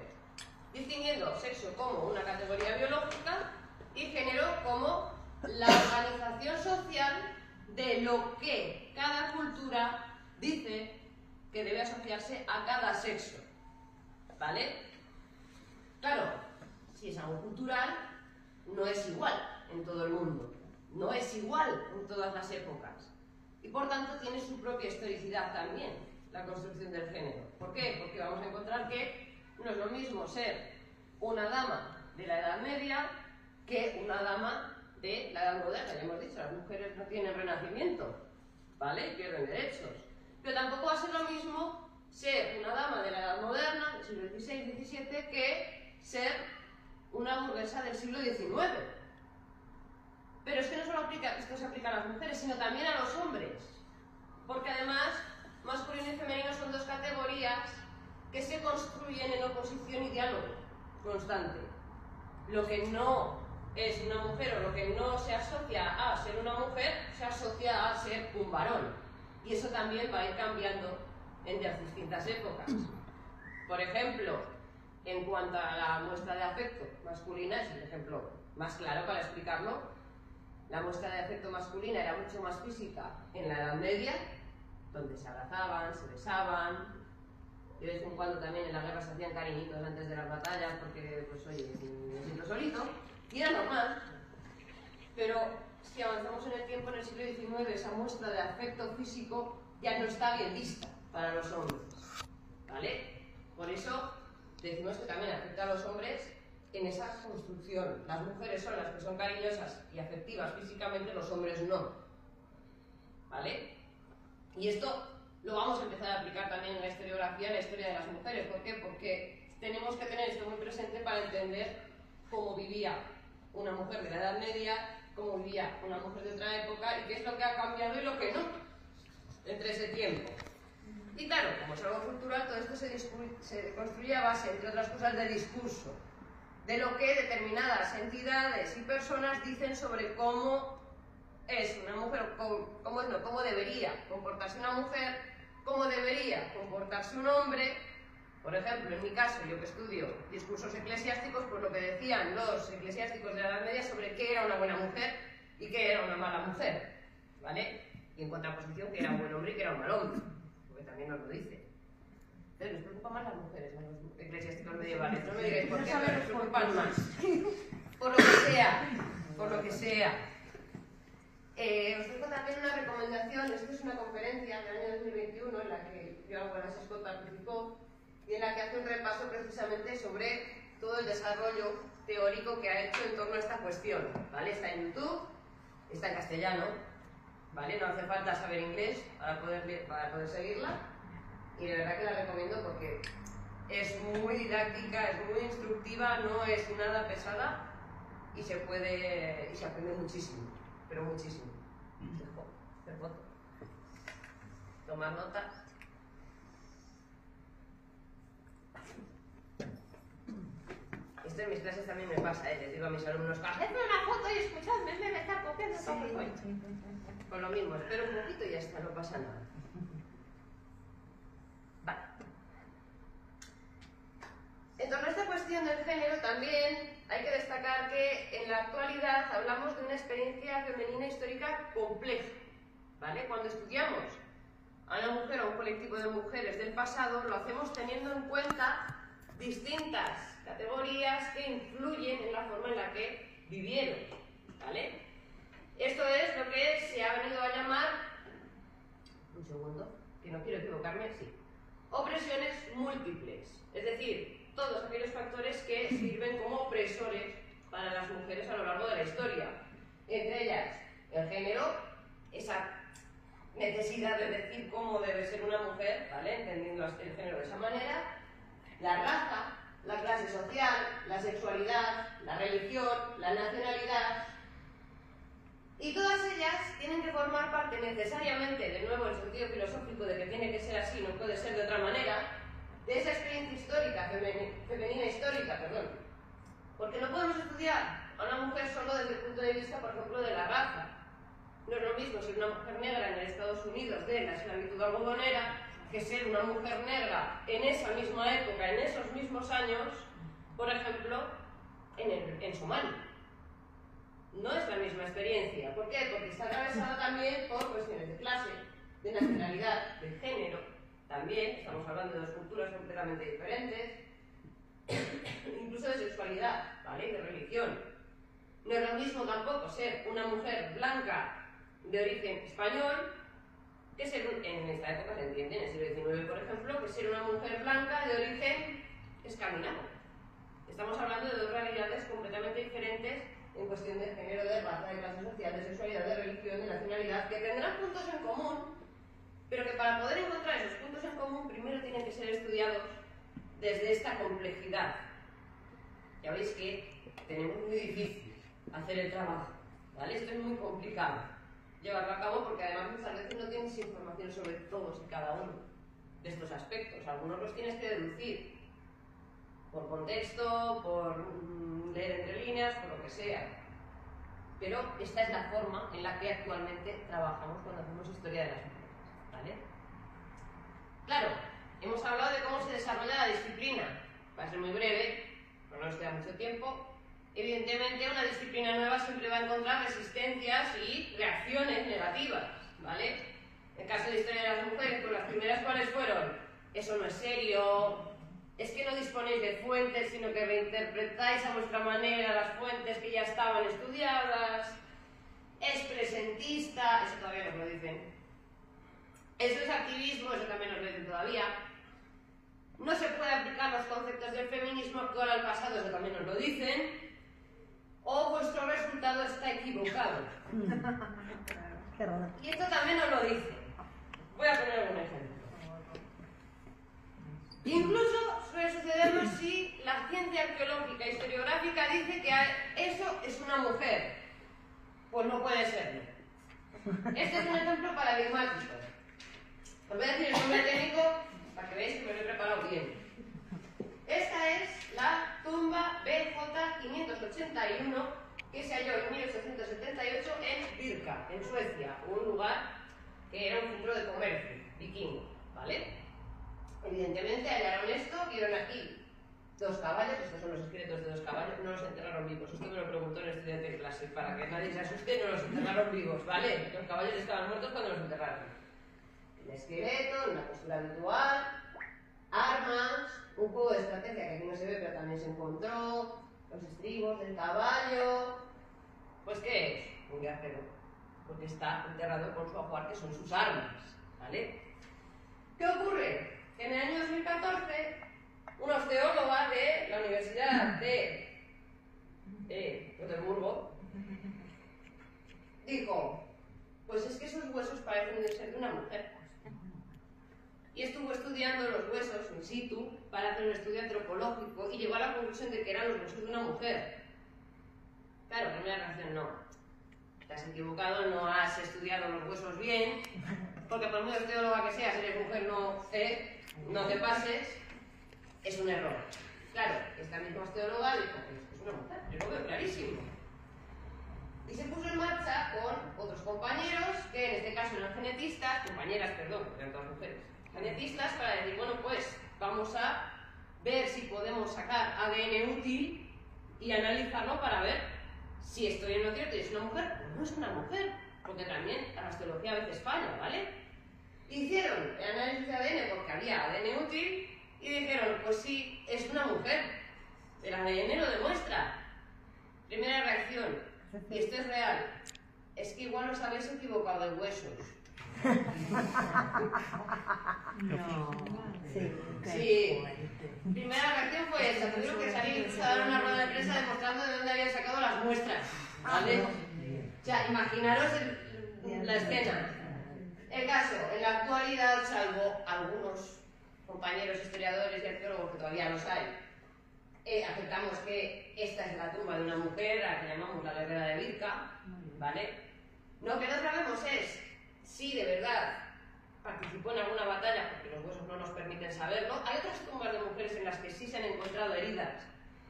distinguiendo sexo como una categoría biológica y género como la organización social de lo que cada cultura dice que debe asociarse a cada sexo, ¿vale? Claro, si es algo cultural, no es igual en todo el mundo, no es igual en todas las épocas y por tanto tiene su propia historicidad también la construcción del género. ¿Por qué? Porque vamos a encontrar que no es lo mismo ser una dama de la Edad Media que una dama de la Edad Moderna. Ya hemos dicho, las mujeres no tienen renacimiento, ¿vale? Pierden derechos. Pero tampoco va a ser lo mismo ser una dama de la Edad Moderna, del siglo XVI, XVII, que ser una burguesa del siglo XIX. Pero es que no solo esto se aplica a las mujeres, sino también a los hombres. Porque además, masculino y femenino son dos categorías que se construyen en oposición y diálogo constante. Lo que no es una mujer o lo que no se asocia a ser una mujer, se asocia a ser un varón. Y eso también va a ir cambiando entre las distintas épocas. Por ejemplo, en cuanto a la muestra de afecto masculina, es el ejemplo más claro para explicarlo. La muestra de afecto masculina era mucho más física en la Edad Media, donde se abrazaban, se besaban, de vez en cuando también en la guerra se hacían cariñitos antes de las batallas, porque, pues oye, me siento solito, y era normal. Pero si avanzamos en el tiempo, en el siglo XIX, esa muestra de afecto físico ya no está bien vista para los hombres, ¿vale? Por eso decimos que también afecta a los hombres en esa construcción. Las mujeres son las que son cariñosas y afectivas físicamente, los hombres no, ¿vale? Y esto lo vamos a empezar a aplicar también en la historiografía, en la historia de las mujeres. ¿Por qué? Porque tenemos que tener esto muy presente para entender cómo vivía una mujer de la Edad Media, cómo vivía una mujer de otra época y qué es lo que ha cambiado y lo que no entre ese tiempo. Y claro, como es algo cultural, todo esto se construye a base, entre otras cosas, de discurso, de lo que determinadas entidades y personas dicen sobre cómo es una mujer, cómo debería comportarse una mujer, cómo debería comportarse un hombre. Por ejemplo, en mi caso, yo que estudio discursos eclesiásticos, pues lo que decían los eclesiásticos de la Edad Media sobre qué era una buena mujer y qué era una mala mujer, ¿vale? Y en contraposición, que era un buen hombre y que era un mal hombre, porque también nos lo dice. Entonces, les preocupan más las mujeres a los eclesiásticos medievales. No me digáis por qué, pero les preocupan más. Por lo que sea, por lo que sea. Os dejo también una recomendación. Esta es una conferencia del año 2021 en la que Joan Wallace Scott participó y en la que hace un repaso precisamente sobre todo el desarrollo teórico que ha hecho en torno a esta cuestión, ¿vale? Está en YouTube, está en castellano, ¿vale? No hace falta saber inglés para poder seguirla y de verdad que la recomiendo porque es muy didáctica, es muy instructiva, no es nada pesada y se aprende muchísimo, pero muchísimo. Dejo hacer foto, tomar nota. Esto en mis clases también me pasa, les digo a mis alumnos, hacedme una foto y escuchadme, me está copiando PowerPoint. Pues lo mismo, espero un poquito y ya está, no pasa nada. Vale. En torno a esta cuestión del género también hay que destacar que en la actualidad hablamos de una experiencia femenina histórica compleja, ¿vale? Cuando estudiamos a una mujer o a un colectivo de mujeres del pasado, lo hacemos teniendo en cuenta distintas categorías que influyen en la forma en la que vivieron, ¿vale? Esto es lo que se ha venido a llamar, un segundo, que no quiero equivocarme, sí, opresiones múltiples, es decir, todos aquellos factores que sirven como opresores para las mujeres a lo largo de la historia. Entre ellas, el género, esa necesidad de decir cómo debe ser una mujer, ¿vale? Entendiendo el género de esa manera, la raza, la clase social, la sexualidad, la religión, la nacionalidad, y todas ellas tienen que formar parte necesariamente, de nuevo el sentido filosófico de que tiene que ser así, no puede ser de otra manera, de esa experiencia histórica, femenina histórica, perdón. Porque no podemos estudiar a una mujer solo desde el punto de vista, por ejemplo, de la raza. No es lo mismo ser una mujer negra en Estados Unidos de la esclavitud algodonera que ser una mujer negra en esa misma época, en esos mismos años, por ejemplo, en Somalia. No es la misma experiencia. ¿Por qué? Porque está atravesada también por cuestiones de clase, de nacionalidad, de género. También estamos hablando de dos culturas completamente diferentes, incluso de sexualidad, ¿vale? Y de religión. No es lo mismo tampoco ser una mujer blanca de origen español que ser, en esta época se entiende, en el siglo XIX, por ejemplo, que ser una mujer blanca de origen escandinavo. Estamos hablando de dos realidades completamente diferentes en cuestión de género, de raza, de clase social, de sexualidad, de religión, de nacionalidad, que tendrán puntos en común, pero que para poder encontrar esos puntos en común primero tienen que ser estudiados desde esta complejidad. Ya veis que tenemos muy difícil hacer el trabajo, ¿vale? Esto es muy complicado llevarlo a cabo porque además muchas veces no tienes información sobre todos y cada uno de estos aspectos. Algunos los tienes que deducir por contexto, por leer entre líneas, por lo que sea. Pero esta es la forma en la que actualmente trabajamos cuando hacemos historia de las mujeres, ¿vale? Claro, hemos hablado de cómo se desarrolla la disciplina. Va a ser muy breve, pero no nos queda mucho tiempo. Evidentemente, una disciplina nueva siempre va a encontrar resistencias y reacciones negativas, ¿vale? En el caso de historia de las mujeres, pues las primeras, ¿cuáles fueron? Eso no es serio, es que no disponéis de fuentes, sino que reinterpretáis a vuestra manera las fuentes que ya estaban estudiadas, es presentista, eso todavía nos lo dicen, eso es activismo, eso también nos lo dicen todavía, no se puede aplicar los conceptos del feminismo actual al pasado, eso también nos lo dicen, o vuestro resultado está equivocado. Y esto también nos lo dice. Voy a poner un ejemplo. Incluso suele sucedernos si la ciencia arqueológica e historiográfica dice que eso es una mujer. Pues no puede serlo. Este es un ejemplo paradigmático. Os voy a decir el nombre técnico para que veáis que me lo he preparado bien. Esta es la tumba BJ581 que se halló en 1878 en Birka, en Suecia, un lugar que era un centro de comercio vikingo, ¿vale? Evidentemente hallaron esto, vieron aquí dos caballos, estos son los esqueletos de dos caballos, no los enterraron vivos, esto me lo preguntó el estudiante de clase, para que nadie se asuste, no los enterraron vivos, ¿vale? Los caballos estaban muertos cuando los enterraron. El esqueleto, una postura habitual, armas, un juego de estrategia que aquí no se ve pero también se encontró, los estribos del caballo. Pues ¿qué es? Un guerrero, porque está enterrado con su ajuar, que son sus armas, ¿vale? ¿Qué ocurre? Que en el año 2014 una osteóloga de la Universidad de Gotemburgo dijo, pues es que esos huesos parecen de ser de una mujer. Y estuvo estudiando los huesos in situ para hacer un estudio antropológico y llegó a la conclusión de que eran los huesos de una mujer. Claro, primera reacción, no. Te has equivocado, no has estudiado los huesos bien, porque por muy osteóloga que seas, si eres mujer, no te pases, es un error. Claro, esta misma osteóloga dijo, es una mujer, yo lo veo clarísimo. Y se puso en marcha con otros compañeros, que en este caso eran genetistas, compañeras, perdón, porque eran todas mujeres, genetistas, para decir, bueno, pues vamos a ver si podemos sacar ADN útil y analizarlo para ver si estoy en lo cierto y es una mujer o no es una mujer, porque también la osteología a veces falla, ¿vale? Hicieron el análisis de ADN porque había ADN útil y dijeron, pues sí, es una mujer, el ADN lo demuestra. Primera reacción, y esto es real, es que igual os habéis equivocado de huesos. No. Sí. Primera reacción fue esa, tuvieron que salir incluso a dar una rueda de prensa demostrando de dónde habían sacado las muestras, ¿vale? O sea, imaginaros la escena. El caso, en la actualidad, salvo algunos compañeros historiadores y arqueólogos que todavía los hay, aceptamos que esta es la tumba de una mujer, a la que llamamos la guerrera de Birka, ¿vale? Lo que no sabemos es si de verdad participó en alguna batalla, porque los huesos no nos permiten saberlo. Hay otras tumbas de mujeres en las que sí se han encontrado heridas,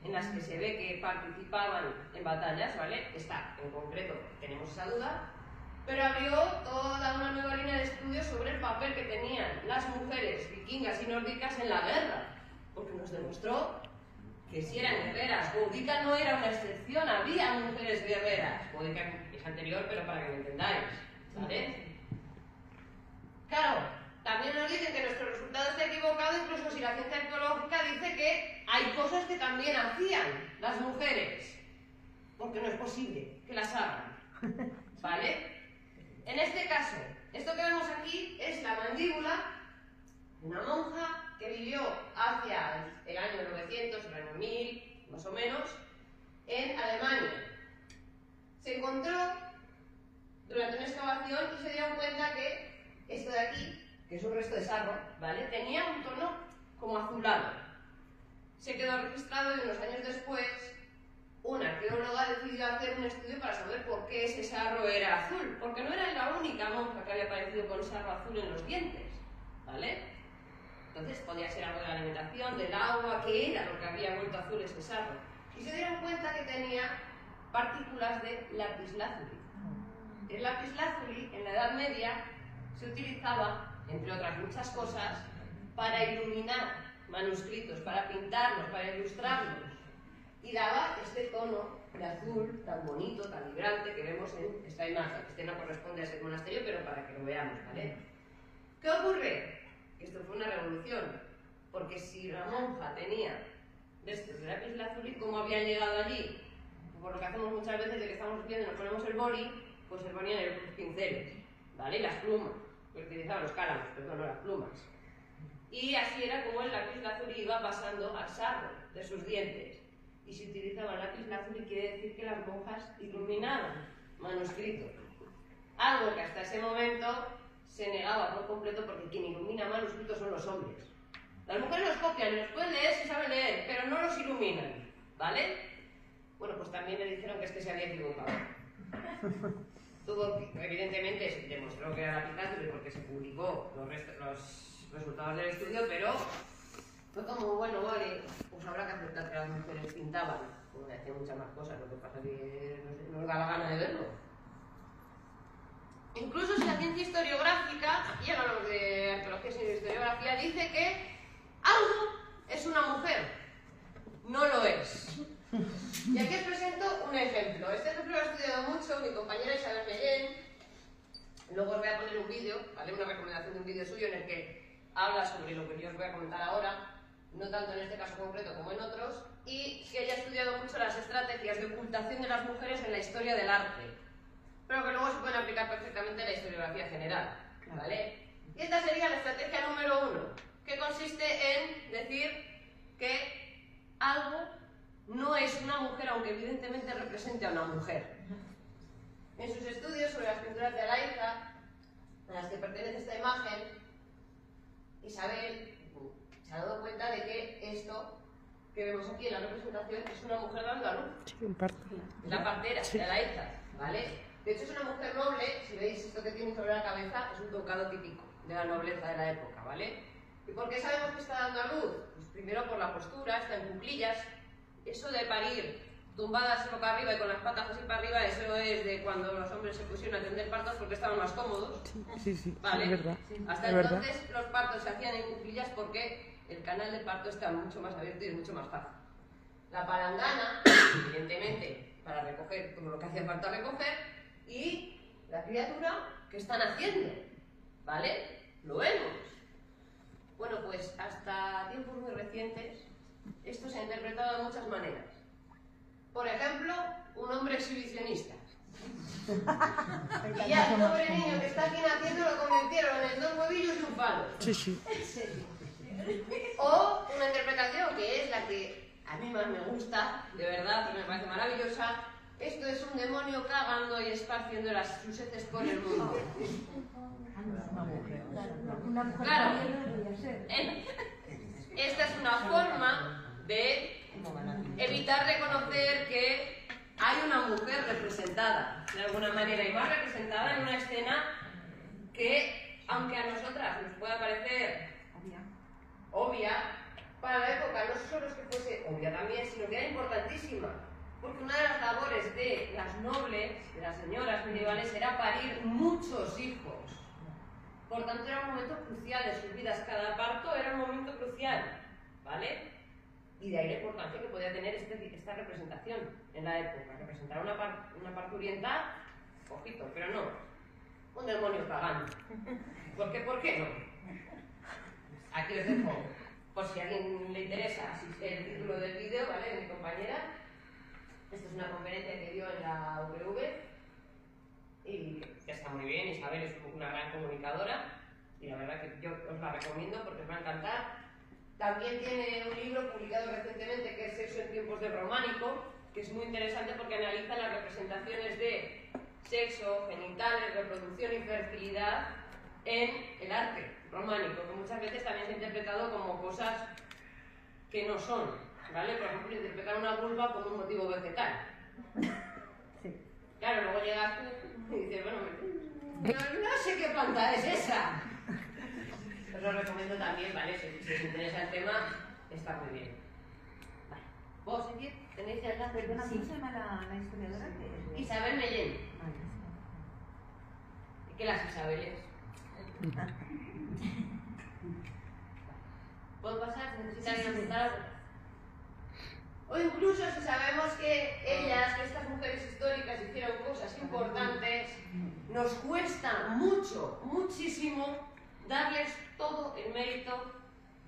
en las que se ve que participaban en batallas, ¿vale? Esta, en concreto, tenemos esa duda, pero abrió toda una nueva línea de estudios sobre el papel que tenían las mujeres vikingas y nórdicas en la guerra, porque nos demostró que si eran guerreras. Boudica no era una excepción, había mujeres guerreras. Boudica es anterior, pero para que me entendáis, ¿vale? Claro, también nos dicen que nuestro resultado está equivocado, incluso si la ciencia arqueológica dice que hay cosas que también hacían las mujeres, porque no es posible que las hagan, ¿vale? En este caso, esto que vemos aquí es la mandíbula de una monja que vivió hacia el año 900, el año 1000, más o menos, en Alemania. Se encontró durante una excavación y se dieron cuenta que esto de aquí, que es un resto de sarro, ¿vale?, tenía un tono como azulado. Se quedó registrado y unos años después una arqueóloga decidió hacer un estudio para saber por qué ese sarro era azul, porque no era la única monja que había aparecido con sarro azul en los dientes, ¿vale? Entonces podía ser algo de la alimentación, del agua, que era lo que había vuelto azul ese sarro. Y se dieron cuenta que tenía partículas de lapislázuli. El lapislázuli en la Edad Media se utilizaba, entre otras muchas cosas, para iluminar manuscritos, para pintarlos, para ilustrarlos. Y daba este tono de azul tan bonito, tan vibrante que vemos en esta imagen. Este no corresponde a ese monasterio, pero para que lo veamos, ¿vale? ¿Qué ocurre? Esto fue una revolución, porque si la monja tenía de estos de lapislázuli, ¿cómo habían llegado allí? Por lo que hacemos muchas veces de que estamos escribiendo y nos ponemos el boli, pues se ponían los pinceles, ¿vale? Y las plumas, que utilizaban los cálamos, perdón, no las plumas. Y así era como el lapislázuli iba pasando al sarro de sus dientes. Y si utilizaban lapislázuli quiere decir que las monjas iluminaban manuscritos. Algo que hasta ese momento se negaba por completo, porque quien ilumina manuscritos son los hombres. Las mujeres los copian y los pueden leer si saben leer, pero no los iluminan, ¿vale? Bueno, pues también le dijeron que es que se había equivocado. Evidentemente se demostró que era lapislázuli porque se publicó los resultados del estudio, pero fue como, bueno, vale, pues habrá que aceptar que las mujeres pintaban, como hacían muchas más cosas, lo que pasa es que no nos da la gana de verlo. Incluso si la ciencia historiográfica, aquí hablamos de arqueología y historiografía, dice que algo es una mujer, no lo es. Y aquí os presento un ejemplo. Este ejemplo lo he estudiado mucho mi compañera Isabel Mellén. Luego os voy a poner un vídeo, ¿vale? Una recomendación de un vídeo suyo en el que habla sobre lo que yo os voy a comentar ahora, no tanto en este caso concreto como en otros, y que ella ha estudiado mucho las estrategias de ocultación de las mujeres en la historia del arte, pero que luego se pueden aplicar perfectamente en la historiografía general, ¿vale? Y esta sería la estrategia número 1, que consiste en decir que algo no es una mujer, aunque evidentemente represente a una mujer. En sus estudios sobre las pinturas de Alaiza, a las que pertenece esta imagen, Isabel se ha dado cuenta de que esto que vemos aquí en la representación es una mujer dando a luz. Sí, un parto. La partera, la hija, ¿vale? De hecho es una mujer noble, si veis esto que tiene sobre la cabeza, es un tocado típico de la nobleza de la época, ¿vale? ¿Y por qué sabemos que está dando a luz? Pues primero por la postura, está en cuclillas. Eso de parir tumbadas boca arriba y con las patas así para arriba, eso es de cuando los hombres se pusieron a atender partos porque estaban más cómodos. Sí, ¿vale? es verdad. Hasta es entonces verdad. los partos se hacían en cuclillas porque el canal de parto está mucho más abierto y es mucho más fácil. La palangana, evidentemente, para recoger todo lo que hacía falta recoger, y la criatura, ¿qué están haciendo? ¿Vale? Lo vemos. Bueno, pues hasta tiempos muy recientes esto se ha interpretado de muchas maneras. Por ejemplo, un hombre exhibicionista. Y ya el pobre niño que está aquí naciendo lo convirtieron en 2 huevillos y un palo. Sí. O una interpretación que es la que a mí más me gusta, de verdad, y me parece maravillosa. Esto es un demonio cagando y esparciendo sus heces por el mundo. Claro, esta es una forma de evitar reconocer que hay una mujer representada, de alguna manera, y más representada en una escena que, aunque a nosotras nos pueda parecer obvia, para la época no solo es que fuese obvia también, sino que era importantísima. Porque una de las labores de las nobles, de las señoras medievales, era parir muchos hijos. Por tanto, era un momento crucial de sus vidas. Cada parto era un momento crucial, ¿vale? Y de ahí la importancia que podía tener esta representación en la época. Representar una parturienta, ojito, pero no un demonio pagano. ¿Por qué? ¿Por qué no? Aquí os dejo, por si a alguien le interesa, el título del vídeo, ¿vale? De mi compañera. Esta es una conferencia que dio en la UPV y que está muy bien. Isabel es una gran comunicadora y la verdad que yo os la recomiendo porque os va a encantar. También tiene un libro publicado recientemente que es Sexo en tiempos del románico, que es muy interesante porque analiza las representaciones de sexo, genitales, reproducción y fertilidad en el arte románico, que muchas veces también se ha interpretado como cosas que no son. ¿Vale? Por ejemplo, interpretar una vulva como un motivo vegetal. Sí. Claro, luego llegas tú y dices, bueno, no sé qué planta es esa. Os lo recomiendo también, ¿vale? Si os interesa el tema, está muy bien. Vale. ¿Vos, Edith, tenéis el enlace? Perdona, ¿cómo se llama la historiadora? Isabel Mellén. ¿Y qué las Isabeles? ¿Puedo pasar? ¿Necesitáis apuntar algo? O incluso si sabemos que ellas, que estas mujeres históricas hicieron cosas importantes, nos cuesta mucho, muchísimo darles todo el mérito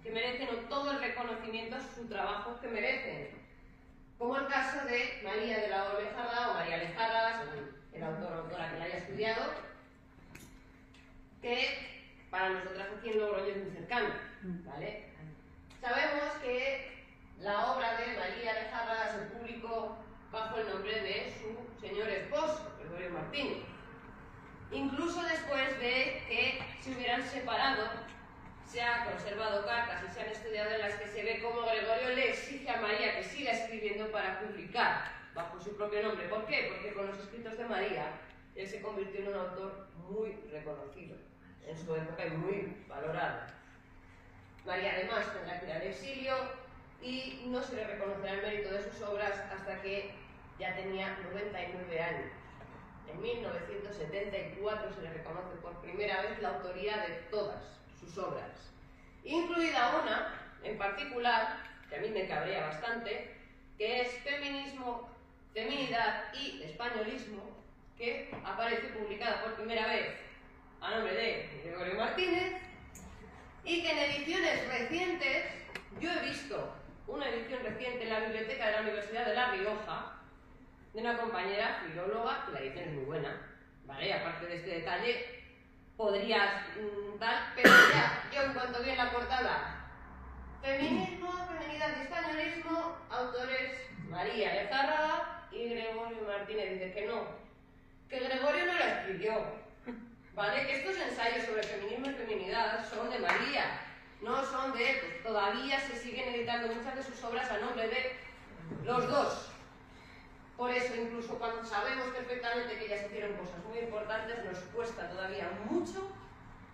que merecen o todo el reconocimiento a su trabajo que merecen. Como el caso de María de la Orejada o María Lejarra, según el autor o autora que la haya estudiado, que para nosotras aquí en Logroño es muy cercano, ¿vale? Sabemos que la obra de María Lejarra se publicó bajo el nombre de su señor esposo, Gregorio Martínez. Incluso después de que se hubieran separado, se han conservado cartas y se han estudiado en las que se ve cómo Gregorio le exige a María que siga escribiendo para publicar bajo su propio nombre. ¿Por qué? Porque con los escritos de María él se convirtió en un autor muy reconocido en su época y muy valorado. María además tendrá que ir al exilio y no se le reconocerá el mérito de sus obras hasta que ya tenía 99 años. En 1974 se le reconoce por primera vez la autoría de todas sus obras, incluida una en particular, que a mí me cabrea bastante, que es Feminismo, Feminidad y Españolismo, que aparece publicada por primera vez a nombre de Gregorio Martínez y que en ediciones recientes, yo he visto una edición reciente en la biblioteca de la Universidad de La Rioja, de una compañera filóloga, que la edición es muy buena, ¿vale? Aparte de este detalle, podrías tal, pero ya, yo en cuanto vi en la portada, Feminismo, Feminidad y Españolismo, autores María Lejarra y Gregorio Martínez, dice que no, que Gregorio no la escribió, ¿vale? Que estos ensayos sobre feminismo y feminidad son de María, no son de él, pues todavía se siguen editando muchas de sus obras a nombre de los dos. Por eso, incluso cuando sabemos perfectamente que ellas hicieron cosas muy importantes, nos cuesta todavía mucho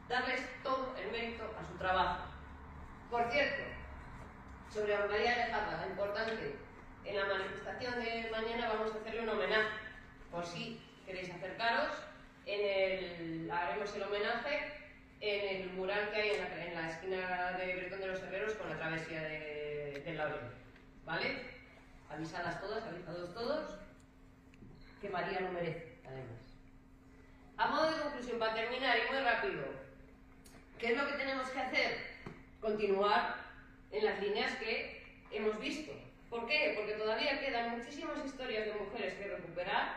darles todo el mérito a su trabajo. Por cierto, sobre María Alejandra, importante, en la manifestación de mañana vamos a hacerle un homenaje. Por si queréis acercaros, haremos el homenaje en el mural que hay en la esquina de Bretón de los Herreros con la travesía del Laurel. ¿Vale? Avisadas todas, avisados todos, que María lo merece, además. A modo de conclusión, para terminar y muy rápido, ¿qué es lo que tenemos que hacer? Continuar en las líneas que hemos visto. ¿Por qué? Porque todavía quedan muchísimas historias de mujeres que recuperar,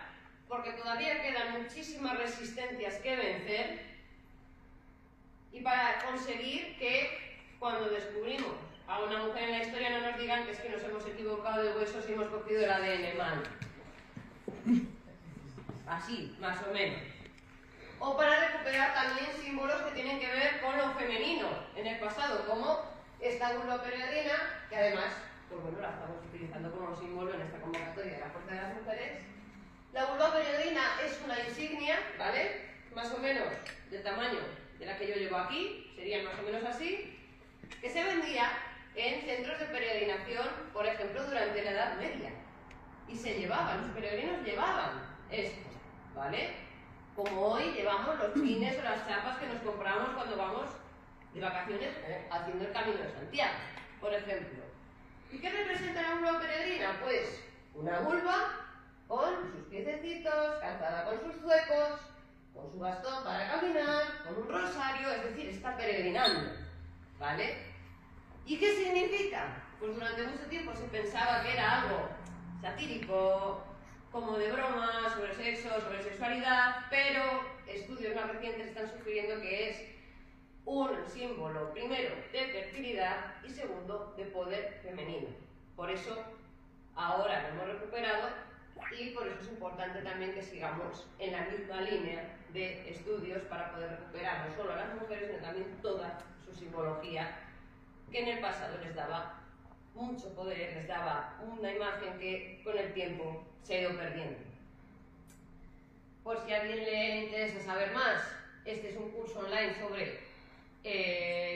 porque todavía quedan muchísimas resistencias que vencer, y para conseguir que cuando descubrimos a una mujer en la historia no nos digan que es que nos hemos equivocado de huesos y hemos cogido el ADN mal. Así, más o menos. O para recuperar también símbolos que tienen que ver con lo femenino en el pasado, como esta vulva peregrina, que además, pues bueno, la estamos utilizando como símbolo en esta convocatoria de la Fuerza de las Mujeres. La vulva peregrina es una insignia, ¿vale? Más o menos del tamaño de la que yo llevo aquí, serían más o menos así, que se vendía en centros de peregrinación, por ejemplo, durante la Edad Media. Y se llevaban, los peregrinos llevaban esto, ¿vale? Como hoy llevamos los pines o las chapas que nos compramos cuando vamos de vacaciones o haciendo el Camino de Santiago, por ejemplo. ¿Y qué representa la vulva peregrina? Pues una vulva con sus piececitos, calzada con sus zuecos, con su bastón para caminar, con un rosario, es decir, está peregrinando, ¿vale? ¿Y qué significa? Pues durante mucho tiempo se pensaba que era algo satírico, como de broma, sobre sexo, sobre sexualidad, pero estudios más recientes están sugiriendo que es un símbolo, primero, de fertilidad y segundo, de poder femenino. Por eso, ahora lo hemos recuperado y por eso es importante también que sigamos en la misma línea de estudios para poder recuperar no solo a las mujeres, sino también toda su simbología, que en el pasado les daba mucho poder, les daba una imagen que con el tiempo se ha ido perdiendo. Por si a alguien le interesa saber más, este es un curso online sobre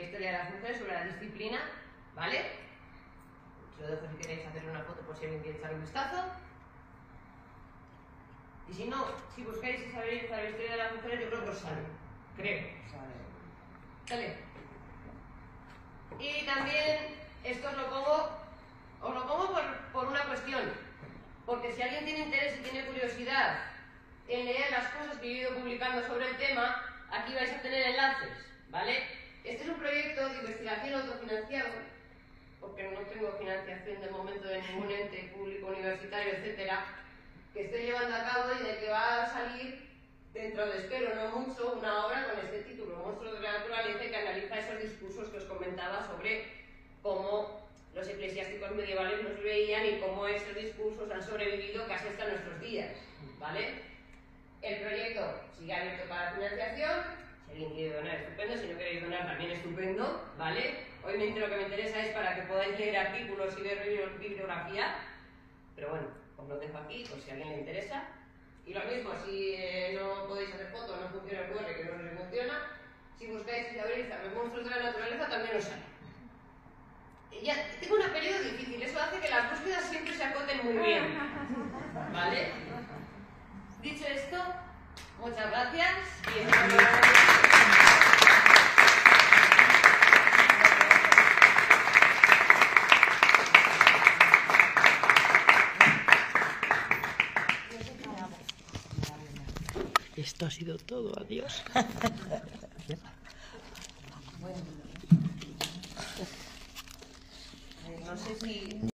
historia de las mujeres, sobre la disciplina, ¿vale? Os lo dejo si queréis hacerle una foto por si alguien quiere echar un vistazo. Y si no, si buscáis saber la historia de las mujeres, yo creo que os sale. Creo. Sale. Y también esto os lo pongo por una cuestión. Porque si alguien tiene interés y tiene curiosidad en leer las cosas que yo he ido publicando sobre el tema, aquí vais a tener enlaces, ¿vale? Este es un proyecto de investigación autofinanciado, porque no tengo financiación de momento de ningún ente público, universitario, etcétera, que estoy llevando a cabo y de que va a salir dentro de, espero no mucho, una obra con este título, Monstruos de la Naturaleza, que analiza esos discursos que os comentaba sobre cómo los eclesiásticos medievales nos veían y cómo esos discursos han sobrevivido casi hasta nuestros días, ¿vale? El proyecto sigue abierto para financiación. Si alguien quiere donar, estupendo. Si no queréis donar, también estupendo, ¿vale? Obviamente lo que me interesa es para que podáis leer artículos y ver bibliografía, pero bueno, os lo dejo aquí por si a alguien le interesa. Y lo mismo, si no podéis hacer fotos, no funciona el QR, que no se funciona, si buscáis y sabréis los monstruos de la naturaleza, también os sale. Ya, tengo un apellido difícil, eso hace que las búsquedas siempre se acoten muy bien, ¿vale? Dicho esto, muchas gracias y hasta luego. Esto ha sido todo, adiós. Bueno, no sé si...